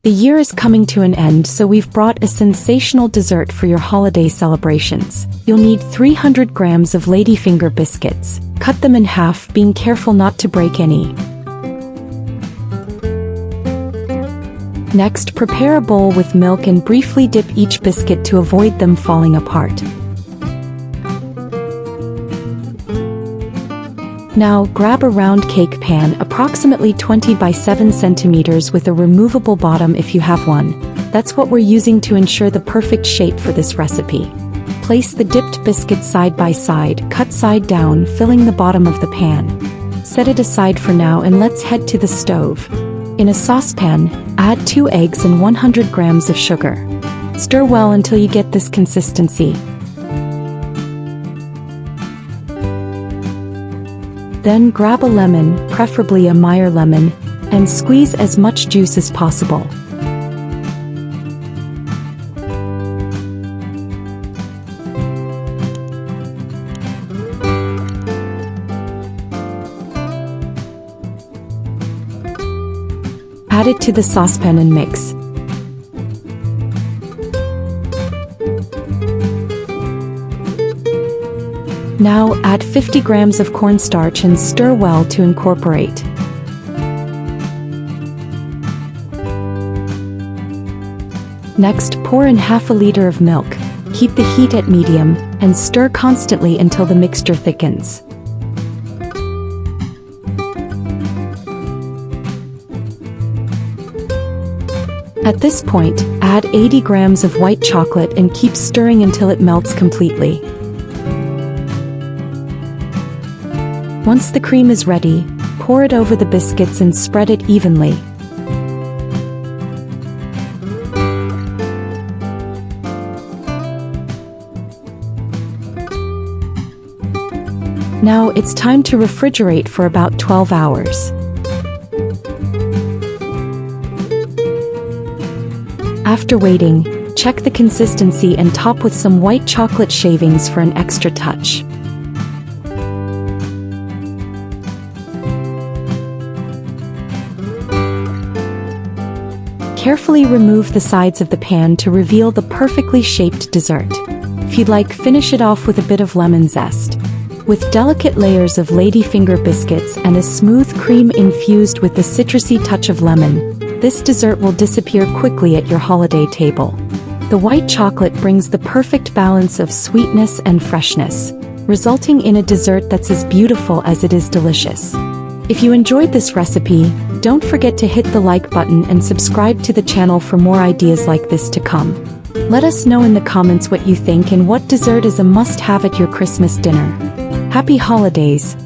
The year is coming to an end, so we've brought a sensational dessert for your holiday celebrations. You'll need 300 grams of ladyfinger biscuits. Cut them in half, being careful not to break any. Next, prepare a bowl with milk and briefly dip each biscuit to avoid them falling apart. Now, grab a round cake pan, approximately 20 by 7 centimeters with a removable bottom if you have one. That's what we're using to ensure the perfect shape for this recipe. Place the dipped biscuit side by side, cut side down, filling the bottom of the pan. Set it aside for now and let's head to the stove. In a saucepan, add 2 eggs and 100 grams of sugar. Stir well until you get this consistency. Then grab a lemon, preferably a Meyer lemon, and squeeze as much juice as possible. Add it to the saucepan and mix. Now add 50 grams of cornstarch and stir well to incorporate. Next, pour in half a liter of milk. Keep the heat at medium and stir constantly until the mixture thickens. At this point, add 80 grams of white chocolate and keep stirring until it melts completely. Once the cream is ready, pour it over the biscuits and spread it evenly. Now it's time to refrigerate for about 12 hours. After waiting, check the consistency and top with some white chocolate shavings for an extra touch. Carefully remove the sides of the pan to reveal the perfectly shaped dessert. If you'd like, finish it off with a bit of lemon zest. With delicate layers of ladyfinger biscuits and a smooth cream infused with the citrusy touch of lemon, this dessert will disappear quickly at your holiday table. The white chocolate brings the perfect balance of sweetness and freshness, resulting in a dessert that's as beautiful as it is delicious. If you enjoyed this recipe, don't forget to hit the like button and subscribe to the channel for more ideas like this to come. Let us know in the comments what you think and what dessert is a must-have at your Christmas dinner. Happy holidays!